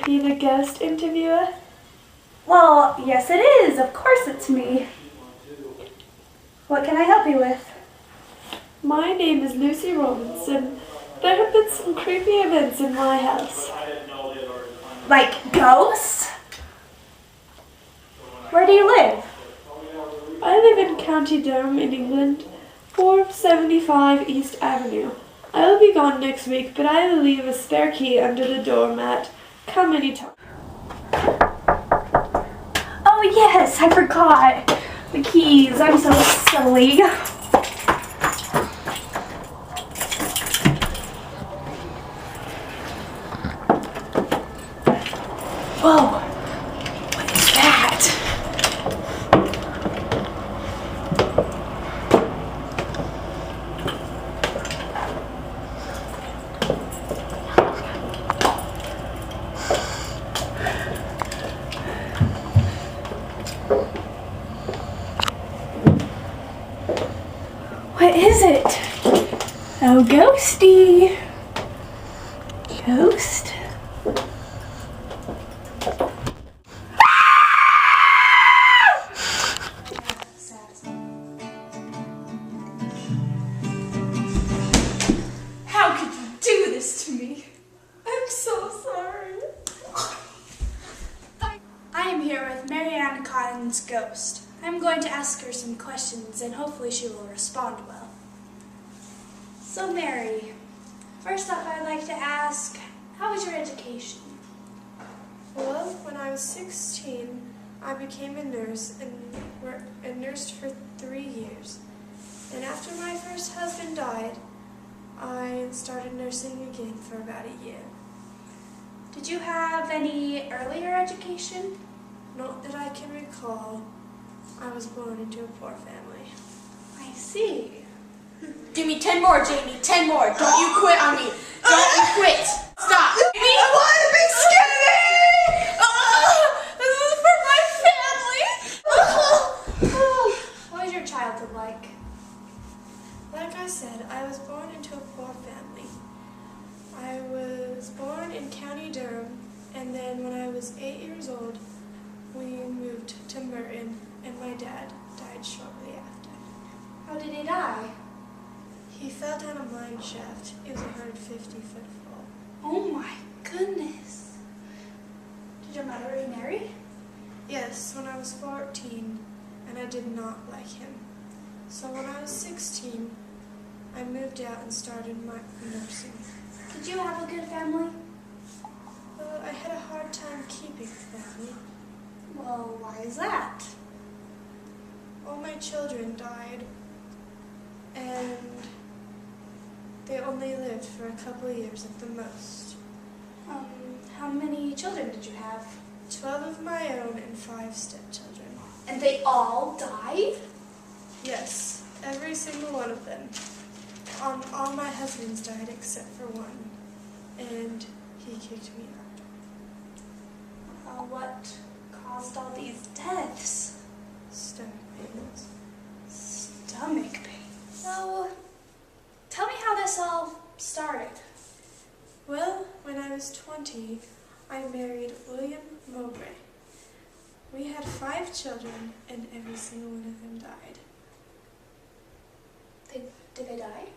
be the ghost interviewer? Well, yes it is. Of course it's me. What can I help you with? My name is Lucy Robinson. There have been some creepy events in my house. Like ghosts? Where do you live? I live in County Durham in England, 475 East Avenue. I will be gone next week, but I will leave a spare key under the doormat. Come anytime. Oh yes, I forgot. The keys. I'm so silly. Whoa. What is that? What is it? Oh, ghosty. Ghost? How could you do this to me? I'm so sorry. I am here with Marianne Cotton's ghost. I'm going to ask her some questions and hopefully she will respond well. So Mary, first off I'd like to ask, how was your education? Well, when I was 16, I became a nurse and nursed for 3 years. And after my first husband died, I started nursing again for about a year. Did you have any earlier education? Not that I can recall. I was born into a poor family. I see. Give me 10 more, Jamie. 10 more. Don't you quit on me. Don't you quit. Stop. Jamie, I want to be skinny. This is for my family. What was your childhood like? Like I said, I was born into a poor family. I was born in County Durham, and then when I was 8 years old, we moved to Merton, and my dad died shortly after. How did he die? He fell down a mine shaft. It was a 150-foot fall. Oh my goodness. Did your mother remarry? Yes, when I was 14, and I did not like him. So when I was 16, I moved out and started my nursing. Did you have a good family? Well, I had a hard time keeping family. Well, why is that? All my children died, and they only lived for a couple of years at the most. How many children did you have? 12 of my own and 5 stepchildren. And they all died? Yes, every single one of them. All my husbands died except for one, and he kicked me out. What caused all these deaths? Stomach pains. Stomach pain. So, tell me how this all started. Well, when I was 20, I married William Mowbray. We had 5 children, and every single one of them died. Did they die?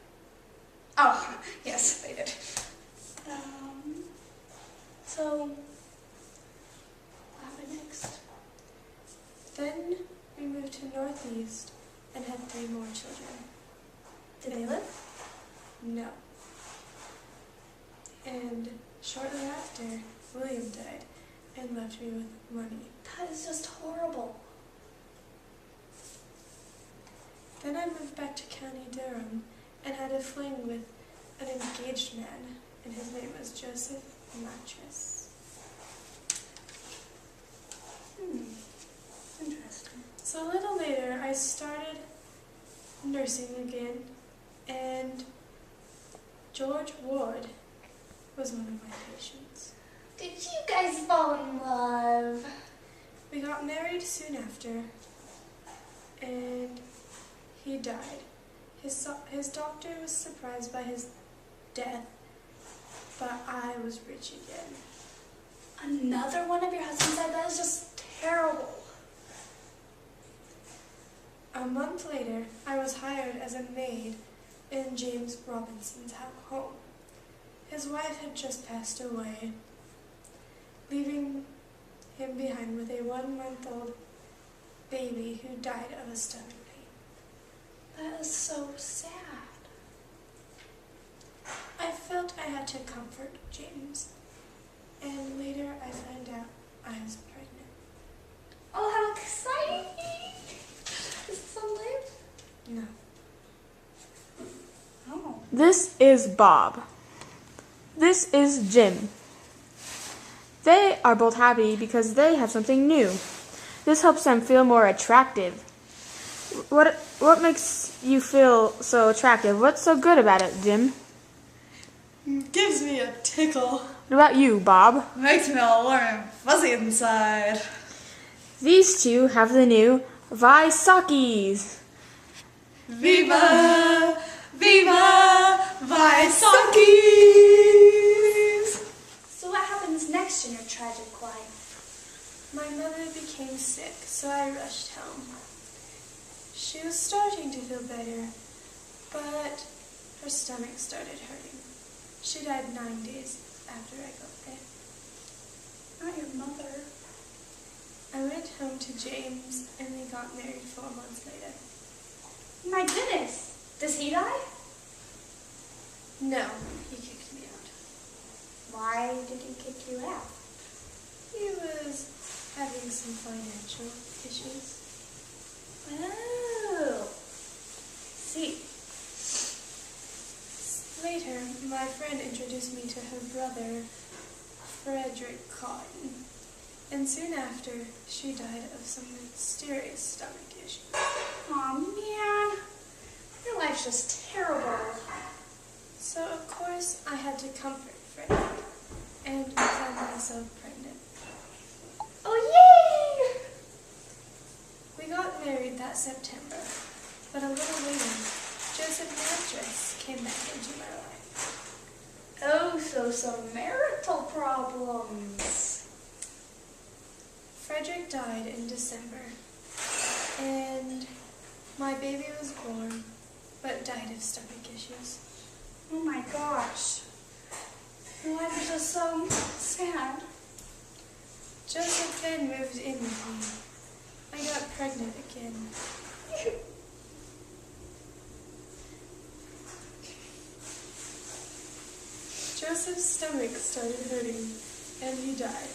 Oh, yes, they did. So, what happened next? Then we moved to Northeast and had 3 more children. Did they live? No. And shortly after, William died and left me with money. That is just horrible. Then I moved back to County Durham and had a fling with an engaged man, and his name was Joseph Mattress. Interesting. So a little later, I started nursing again, and George Ward was one of my patients. Did you guys fall in love? We got married soon after, and he died. His doctor was surprised by his death, but I was rich again. Another one of your husband's died? That is just terrible. A month later, I was hired as a maid in James Robinson's home. His wife had just passed away, leaving him behind with a 1-month-old baby who died of a stomach pain. That is so sad. I felt I had to comfort James, and later I found out I was pregnant. Oh, how exciting! Is it someday? No. Oh. This is Bob. This is Jim. They are both happy because they have something new. This helps them feel more attractive. What makes you feel so attractive? What's so good about it, Jim? Gives me a tickle. What about you, Bob? Makes me all warm and fuzzy inside. These two have the new Vaisakis. Viva! Viva! Vaisakis! So what happens next in your tragic life? My mother became sick, so I rushed home. She was starting to feel better, but her stomach started hurting. She died 9 days after I got there. Not your mother. I went home to James, and we got married 4 months later. My goodness. Does he die? No, he kicked me out. Why did he kick you out? He was having some financial issues. Oh. See. Later, my friend introduced me to her brother, Frederick Cotton, and soon after, she died of some mysterious stomach issues. Aw, man. Your life's just terrible. So, of course, I had to comfort Frederick, and I found myself pregnant. Oh, yay! We got married that September, but a little later, Joseph Mattress came back into my life. Oh, so some marital problems. Frederick died in December, and my baby was born, but died of stomach issues. Oh my gosh. Your life is just so sad. Joseph then moved in with me. I got pregnant again. Joseph's stomach started hurting, and he died.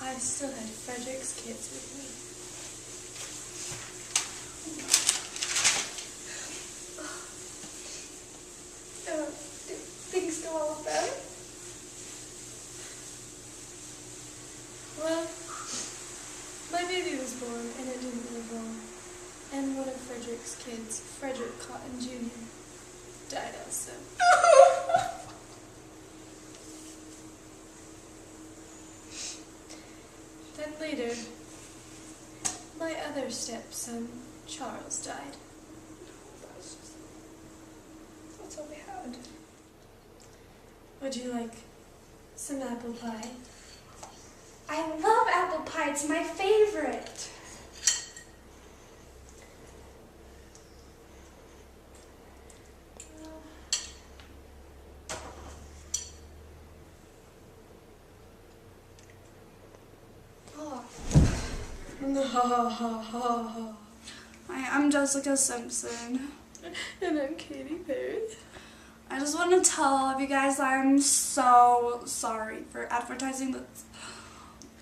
I still had Frederick's kids with me. Do things go all better? Well, my baby was born, and it didn't live long. And one of Frederick's kids, Frederick Cotton Jr., died also. Then later, my other stepson, Charles, died. That's all we had. Would you like some apple pie? I love apple pie. It's my favorite. Oh. Hi, I'm Jessica Simpson. And I'm Katy Perry. I just want to tell all of you guys that I'm so sorry for advertising this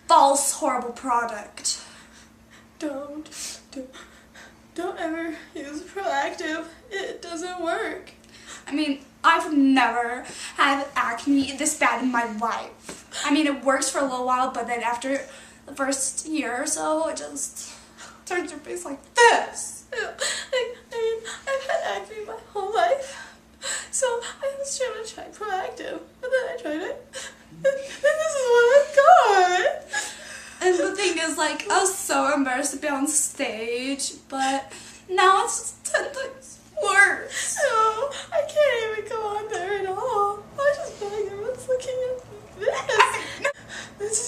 false, horrible product. Don't ever use Proactive. It doesn't work. I mean, I've never had acne this bad in my life. I mean, it works for a little while, but then after the first year or so, it just turns your face like this. I mean, I've had acne my whole life. So I was trying to try Proactive, but then I tried it, and this is what I got. And the thing is, like, I was so embarrassed to be on stage, but now it's just 10 times worse. No, I can't even go on there at all. I just feel like everyone's looking at this. This is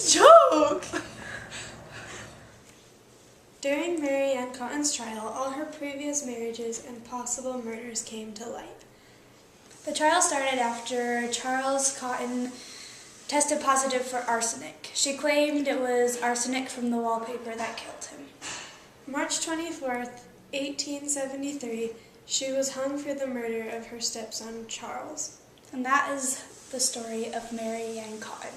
During Mary Ann Cotton's trial, all her previous marriages and possible murders came to light. The trial started after Charles Cotton tested positive for arsenic. She claimed it was arsenic from the wallpaper that killed him. March 24th, 1873, she was hung for the murder of her stepson, Charles. And that is the story of Mary Ann Cotton.